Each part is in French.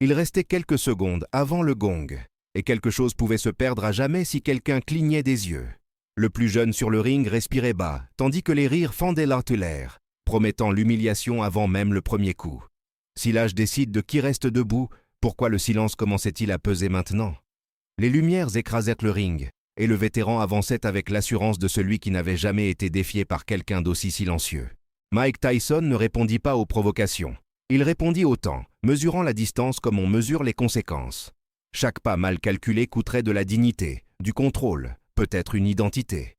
Il restait quelques secondes avant le gong, et quelque chose pouvait se perdre à jamais si quelqu'un clignait des yeux. Le plus jeune sur le ring respirait bas, tandis que les rires fendaient l'artillerie, promettant l'humiliation avant même le premier coup. Si l'âge décide de qui reste debout, pourquoi le silence commençait-il à peser maintenant? Les lumières écrasèrent le ring, et le vétéran avançait avec l'assurance de celui qui n'avait jamais été défié par quelqu'un d'aussi silencieux. Mike Tyson ne répondit pas aux provocations. Il répondit au temps, mesurant la distance comme on mesure les conséquences. Chaque pas mal calculé coûterait de la dignité, du contrôle, peut-être une identité.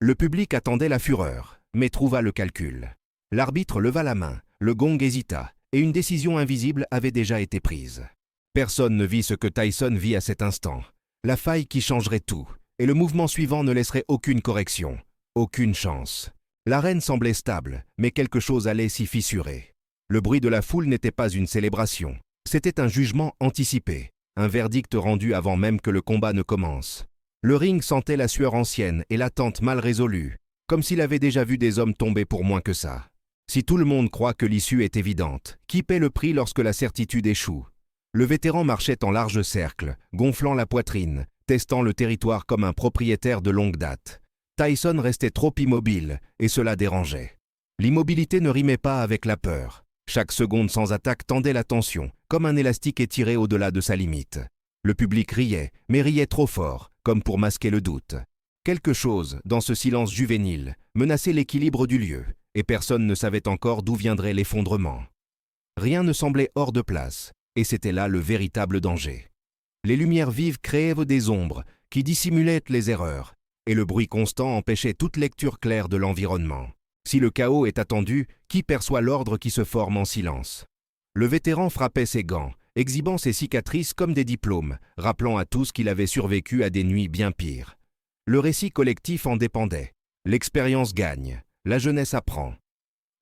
Le public attendait la fureur, mais trouva le calcul. L'arbitre leva la main, le gong hésita, et une décision invisible avait déjà été prise. Personne ne vit ce que Tyson vit à cet instant. La faille qui changerait tout, et le mouvement suivant ne laisserait aucune correction, aucune chance. L'arène semblait stable, mais quelque chose allait s'y fissurer. Le bruit de la foule n'était pas une célébration, c'était un jugement anticipé, un verdict rendu avant même que le combat ne commence. Le ring sentait la sueur ancienne et l'attente mal résolue, comme s'il avait déjà vu des hommes tomber pour moins que ça. Si tout le monde croit que l'issue est évidente, qui paie le prix lorsque la certitude échoue? Le vétéran marchait en large cercle, gonflant la poitrine, testant le territoire comme un propriétaire de longue date. Tyson restait trop immobile, et cela dérangeait. L'immobilité ne rimait pas avec la peur. Chaque seconde sans attaque tendait la tension, comme un élastique étiré au-delà de sa limite. Le public riait, mais riait trop fort, comme pour masquer le doute. Quelque chose, dans ce silence juvénile, menaçait l'équilibre du lieu, et personne ne savait encore d'où viendrait l'effondrement. Rien ne semblait hors de place, et c'était là le véritable danger. Les lumières vives créaient des ombres, qui dissimulaient les erreurs, et le bruit constant empêchait toute lecture claire de l'environnement. Si le chaos est attendu, qui perçoit l'ordre qui se forme en silence? Le vétéran frappait ses gants, exhibant ses cicatrices comme des diplômes, rappelant à tous qu'il avait survécu à des nuits bien pires. Le récit collectif en dépendait. L'expérience gagne, la jeunesse apprend.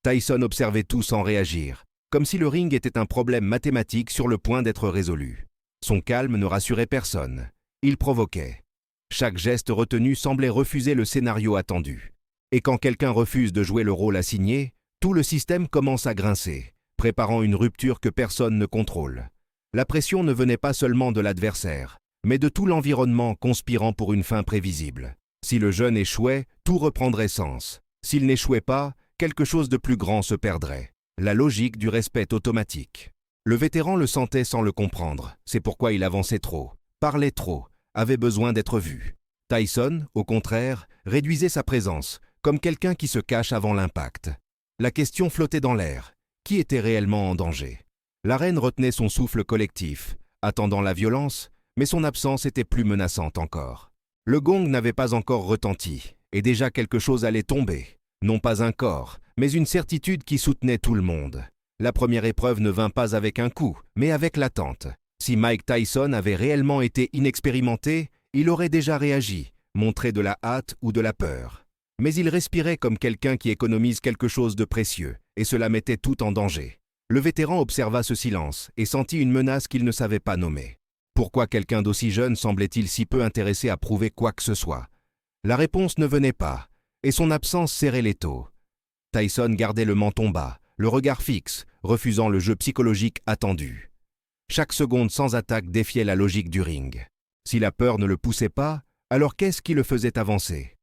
Tyson observait tout sans réagir, comme si le ring était un problème mathématique sur le point d'être résolu. Son calme ne rassurait personne. Il provoquait. Chaque geste retenu semblait refuser le scénario attendu. Et quand quelqu'un refuse de jouer le rôle assigné, tout le système commence à grincer, préparant une rupture que personne ne contrôle. La pression ne venait pas seulement de l'adversaire, mais de tout l'environnement conspirant pour une fin prévisible. Si le jeune échouait, tout reprendrait sens. S'il n'échouait pas, quelque chose de plus grand se perdrait. La logique du respect automatique. Le vétéran le sentait sans le comprendre, c'est pourquoi il avançait trop, parlait trop, avait besoin d'être vu. Tyson, au contraire, réduisait sa présence, comme quelqu'un qui se cache avant l'impact. La question flottait dans l'air. Qui était réellement en danger? L'arène retenait son souffle collectif, attendant la violence, mais son absence était plus menaçante encore. Le gong n'avait pas encore retenti, et déjà quelque chose allait tomber. Non pas un corps, mais une certitude qui soutenait tout le monde. La première épreuve ne vint pas avec un coup, mais avec l'attente. Si Mike Tyson avait réellement été inexpérimenté, il aurait déjà réagi, montré de la hâte ou de la peur. Mais il respirait comme quelqu'un qui économise quelque chose de précieux, et cela mettait tout en danger. Le vétéran observa ce silence et sentit une menace qu'il ne savait pas nommer. Pourquoi quelqu'un d'aussi jeune semblait-il si peu intéressé à prouver quoi que ce soit? La réponse ne venait pas, et son absence serrait l'étau. Tyson gardait le menton bas, le regard fixe, refusant le jeu psychologique attendu. Chaque seconde sans attaque défiait la logique du ring. Si la peur ne le poussait pas, alors qu'est-ce qui le faisait avancer?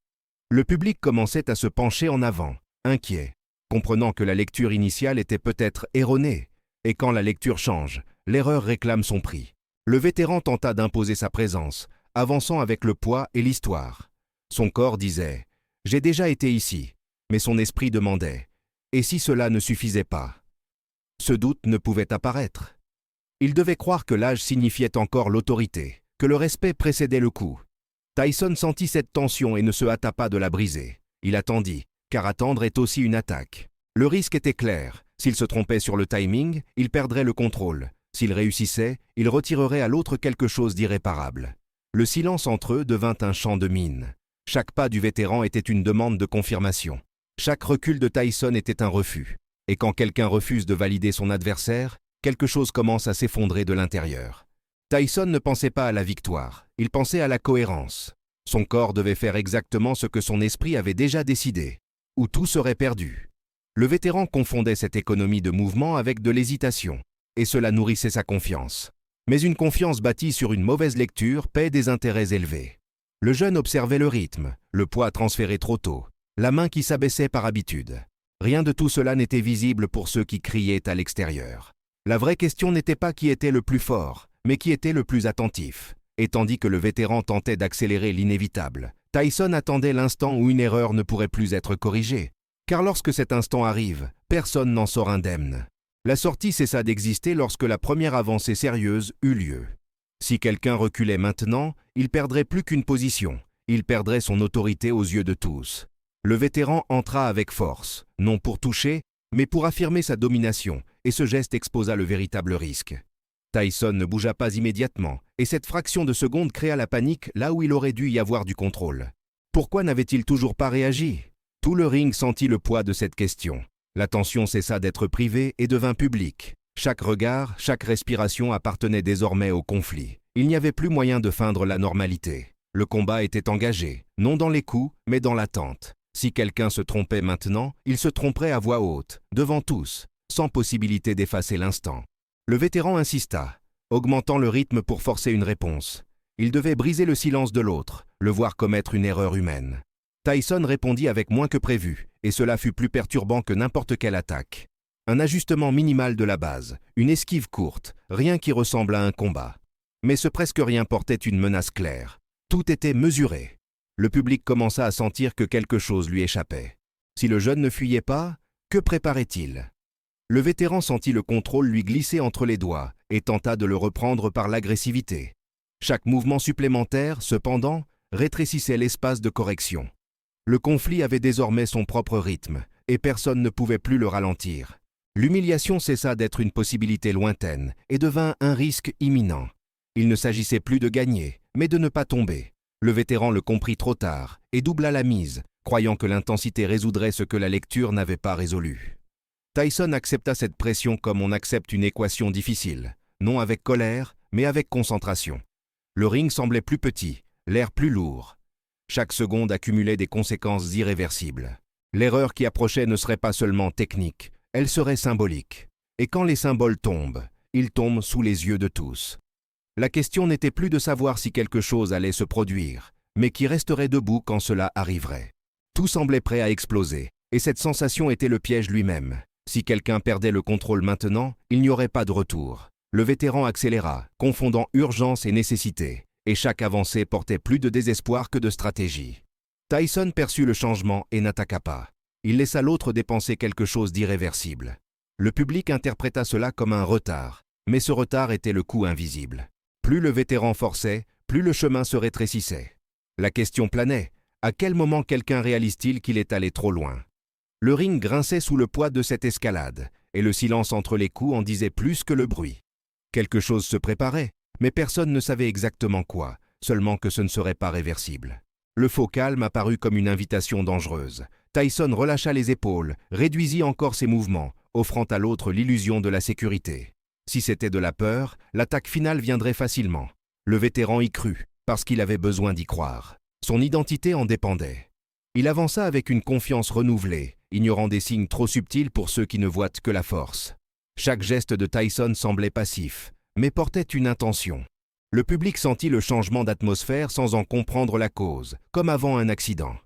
Le public commençait à se pencher en avant, inquiet, comprenant que la lecture initiale était peut-être erronée, et quand la lecture change, l'erreur réclame son prix. Le vétéran tenta d'imposer sa présence, avançant avec le poids et l'histoire. Son corps disait « J'ai déjà été ici », mais son esprit demandait « Et si cela ne suffisait pas ?» Ce doute ne pouvait apparaître. Il devait croire que l'âge signifiait encore l'autorité, que le respect précédait le coup. Tyson sentit cette tension et ne se hâta pas de la briser. Il attendit, car attendre est aussi une attaque. Le risque était clair. S'il se trompait sur le timing, il perdrait le contrôle. S'il réussissait, il retirerait à l'autre quelque chose d'irréparable. Le silence entre eux devint un champ de mine. Chaque pas du vétéran était une demande de confirmation. Chaque recul de Tyson était un refus. Et quand quelqu'un refuse de valider son adversaire, quelque chose commence à s'effondrer de l'intérieur. Tyson ne pensait pas à la victoire, il pensait à la cohérence. Son corps devait faire exactement ce que son esprit avait déjà décidé, ou tout serait perdu. Le vétéran confondait cette économie de mouvement avec de l'hésitation, et cela nourrissait sa confiance. Mais une confiance bâtie sur une mauvaise lecture paie des intérêts élevés. Le jeune observait le rythme, le poids transféré trop tôt, la main qui s'abaissait par habitude. Rien de tout cela n'était visible pour ceux qui criaient à l'extérieur. La vraie question n'était pas qui était le plus fort, mais qui était le plus attentif. Et tandis que le vétéran tentait d'accélérer l'inévitable, Tyson attendait l'instant où une erreur ne pourrait plus être corrigée. Car lorsque cet instant arrive, personne n'en sort indemne. La sortie cessa d'exister lorsque la première avancée sérieuse eut lieu. Si quelqu'un reculait maintenant, il perdrait plus qu'une position, il perdrait son autorité aux yeux de tous. Le vétéran entra avec force, non pour toucher, mais pour affirmer sa domination, et ce geste exposa le véritable risque. Tyson ne bougea pas immédiatement, et cette fraction de seconde créa la panique là où il aurait dû y avoir du contrôle. Pourquoi n'avait-il toujours pas réagi? Tout le ring sentit le poids de cette question. L'attention cessa d'être privée et devint publique. Chaque regard, chaque respiration appartenait désormais au conflit. Il n'y avait plus moyen de feindre la normalité. Le combat était engagé, non dans les coups, mais dans l'attente. Si quelqu'un se trompait maintenant, il se tromperait à voix haute, devant tous, sans possibilité d'effacer l'instant. Le vétéran insista, augmentant le rythme pour forcer une réponse. Il devait briser le silence de l'autre, le voir commettre une erreur humaine. Tyson répondit avec moins que prévu, et cela fut plus perturbant que n'importe quelle attaque. Un ajustement minimal de la base, une esquive courte, rien qui ressemble à un combat. Mais ce presque rien portait une menace claire. Tout était mesuré. Le public commença à sentir que quelque chose lui échappait. Si le jeune ne fuyait pas, que préparait-il? Le vétéran sentit le contrôle lui glisser entre les doigts et tenta de le reprendre par l'agressivité. Chaque mouvement supplémentaire, cependant, rétrécissait l'espace de correction. Le conflit avait désormais son propre rythme, et personne ne pouvait plus le ralentir. L'humiliation cessa d'être une possibilité lointaine et devint un risque imminent. Il ne s'agissait plus de gagner, mais de ne pas tomber. Le vétéran le comprit trop tard et doubla la mise, croyant que l'intensité résoudrait ce que la lecture n'avait pas résolu. Tyson accepta cette pression comme on accepte une équation difficile, non avec colère, mais avec concentration. Le ring semblait plus petit, l'air plus lourd. Chaque seconde accumulait des conséquences irréversibles. L'erreur qui approchait ne serait pas seulement technique, elle serait symbolique. Et quand les symboles tombent, ils tombent sous les yeux de tous. La question n'était plus de savoir si quelque chose allait se produire, mais qui resterait debout quand cela arriverait. Tout semblait prêt à exploser, et cette sensation était le piège lui-même. Si quelqu'un perdait le contrôle maintenant, il n'y aurait pas de retour. Le vétéran accéléra, confondant urgence et nécessité, et chaque avancée portait plus de désespoir que de stratégie. Tyson perçut le changement et n'attaqua pas. Il laissa l'autre dépenser quelque chose d'irréversible. Le public interpréta cela comme un retard, mais ce retard était le coup invisible. Plus le vétéran forçait, plus le chemin se rétrécissait. La question planait, à quel moment quelqu'un réalise-t-il qu'il est allé trop loin? Le ring grinçait sous le poids de cette escalade, et le silence entre les coups en disait plus que le bruit. Quelque chose se préparait, mais personne ne savait exactement quoi, seulement que ce ne serait pas réversible. Le faux calme apparut comme une invitation dangereuse. Tyson relâcha les épaules, réduisit encore ses mouvements, offrant à l'autre l'illusion de la sécurité. Si c'était de la peur, l'attaque finale viendrait facilement. Le vétéran y crut, parce qu'il avait besoin d'y croire. Son identité en dépendait. Il avança avec une confiance renouvelée, ignorant des signes trop subtils pour ceux qui ne voient que la force. Chaque geste de Tyson semblait passif, mais portait une intention. Le public sentit le changement d'atmosphère sans en comprendre la cause, comme avant un accident.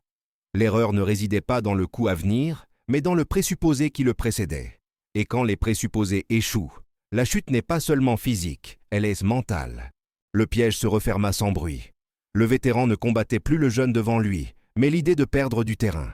L'erreur ne résidait pas dans le coup à venir, mais dans le présupposé qui le précédait. Et quand les présupposés échouent, la chute n'est pas seulement physique, elle est mentale. Le piège se referma sans bruit. Le vétéran ne combattait plus le jeune devant lui, mais l'idée de perdre du terrain.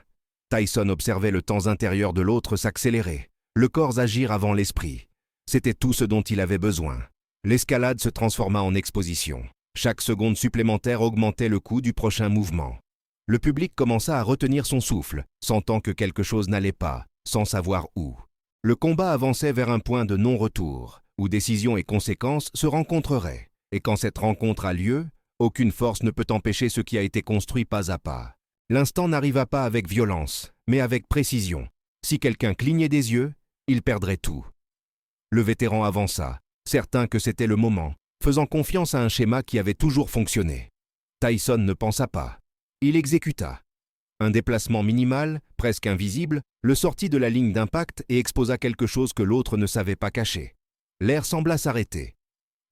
Tyson observait le temps intérieur de l'autre s'accélérer, le corps agir avant l'esprit. C'était tout ce dont il avait besoin. L'escalade se transforma en exposition. Chaque seconde supplémentaire augmentait le coût du prochain mouvement. Le public commença à retenir son souffle, sentant que quelque chose n'allait pas, sans savoir où. Le combat avançait vers un point de non-retour, où décision et conséquences se rencontreraient. Et quand cette rencontre a lieu, aucune force ne peut empêcher ce qui a été construit pas à pas. L'instant n'arriva pas avec violence, mais avec précision. Si quelqu'un clignait des yeux, il perdrait tout. Le vétéran avança, certain que c'était le moment, faisant confiance à un schéma qui avait toujours fonctionné. Tyson ne pensa pas. Il exécuta. Un déplacement minimal, presque invisible, le sortit de la ligne d'impact et exposa quelque chose que l'autre ne savait pas cacher. L'air sembla s'arrêter.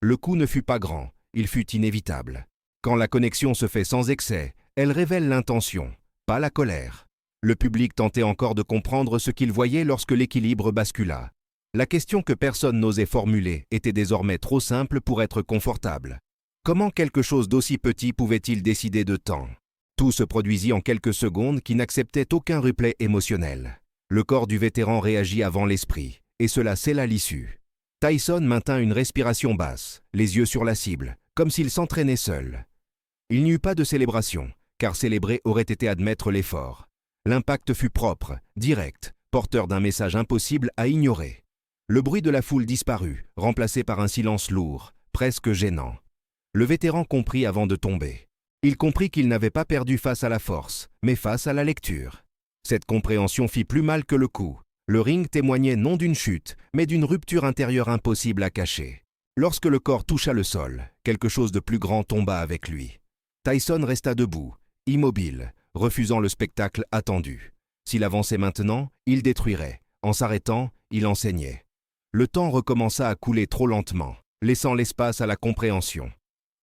Le coup ne fut pas grand, il fut inévitable. Quand la connexion se fait sans excès, elle révèle l'intention, pas la colère. Le public tentait encore de comprendre ce qu'il voyait lorsque l'équilibre bascula. La question que personne n'osait formuler était désormais trop simple pour être confortable. Comment quelque chose d'aussi petit pouvait-il décider de tant? Tout se produisit en quelques secondes qui n'acceptaient aucun replay émotionnel. Le corps du vétéran réagit avant l'esprit, et cela scella l'issue. Tyson maintint une respiration basse, les yeux sur la cible, comme s'il s'entraînait seul. Il n'y eut pas de célébration, car célébrer aurait été admettre l'effort. L'impact fut propre, direct, porteur d'un message impossible à ignorer. Le bruit de la foule disparut, remplacé par un silence lourd, presque gênant. Le vétéran comprit avant de tomber. Il comprit qu'il n'avait pas perdu face à la force, mais face à la lecture. Cette compréhension fit plus mal que le coup. Le ring témoignait non d'une chute, mais d'une rupture intérieure impossible à cacher. Lorsque le corps toucha le sol, quelque chose de plus grand tomba avec lui. Tyson resta debout, immobile, refusant le spectacle attendu. S'il avançait maintenant, il détruirait. En s'arrêtant, il enseignait. Le temps recommença à couler trop lentement, laissant l'espace à la compréhension.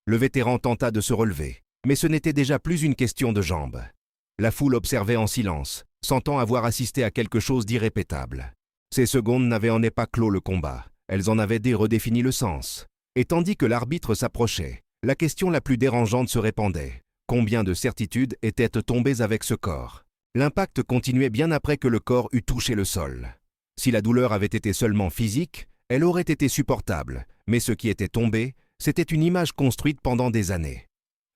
Le vétéran tenta de se relever, mais ce n'était déjà plus une question de jambes. La foule observait en silence, sentant avoir assisté à quelque chose d'irrépétable. Ces secondes n'avaient en pas clos le combat, elles en avaient redéfini le sens. Et tandis que l'arbitre s'approchait, la question la plus dérangeante se répandait. Combien de certitudes étaient tombées avec ce corps? L'impact continuait bien après que le corps eût touché le sol. Si la douleur avait été seulement physique, elle aurait été supportable, mais ce qui était tombé, c'était une image construite pendant des années.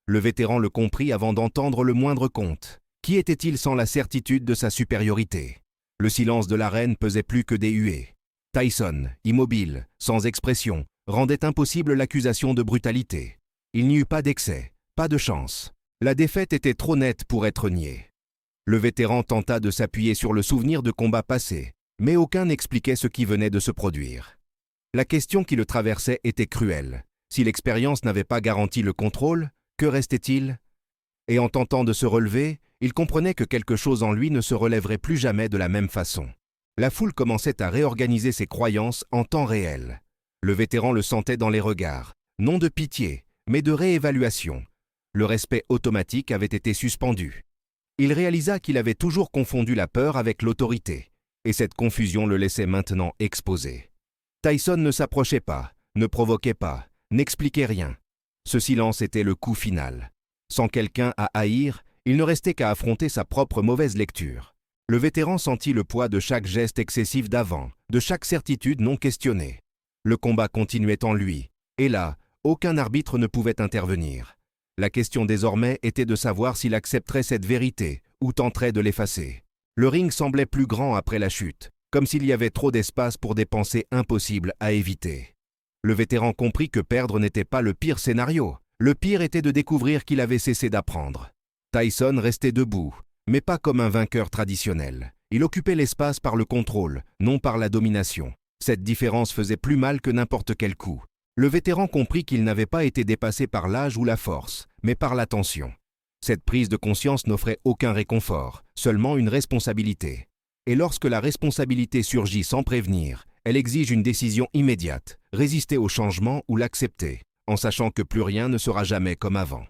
Le vétéran le comprit avant d'entendre le moindre conte. Qui était-il sans la certitude de sa supériorité? Le silence de l'arène pesait plus que des huées. Tyson, immobile, sans expression, rendait impossible l'accusation de brutalité. Il n'y eut pas d'excès, pas de chance. La défaite était trop nette pour être niée. Le vétéran tenta de s'appuyer sur le souvenir de combats passés, mais aucun n'expliquait ce qui venait de se produire. La question qui le traversait était cruelle. Si l'expérience n'avait pas garanti le contrôle, que restait-il? Et en tentant de se relever, il comprenait que quelque chose en lui ne se relèverait plus jamais de la même façon. La foule commençait à réorganiser ses croyances en temps réel. Le vétéran le sentait dans les regards, non de pitié, mais de réévaluation. Le respect automatique avait été suspendu. Il réalisa qu'il avait toujours confondu la peur avec l'autorité, et cette confusion le laissait maintenant exposé. Tyson ne s'approchait pas, ne provoquait pas, n'expliquait rien. Ce silence était le coup final. Sans quelqu'un à haïr, il ne restait qu'à affronter sa propre mauvaise lecture. Le vétéran sentit le poids de chaque geste excessif d'avant, de chaque certitude non questionnée. Le combat continuait en lui, et là, aucun arbitre ne pouvait intervenir. La question désormais était de savoir s'il accepterait cette vérité ou tenterait de l'effacer. Le ring semblait plus grand après la chute, comme s'il y avait trop d'espace pour des pensées impossibles à éviter. Le vétéran comprit que perdre n'était pas le pire scénario. Le pire était de découvrir qu'il avait cessé d'apprendre. Tyson restait debout, mais pas comme un vainqueur traditionnel. Il occupait l'espace par le contrôle, non par la domination. Cette différence faisait plus mal que n'importe quel coup. Le vétéran comprit qu'il n'avait pas été dépassé par l'âge ou la force, mais par l'attention. Cette prise de conscience n'offrait aucun réconfort, seulement une responsabilité. Et lorsque la responsabilité surgit sans prévenir, elle exige une décision immédiate, résister au changement ou l'accepter, en sachant que plus rien ne sera jamais comme avant.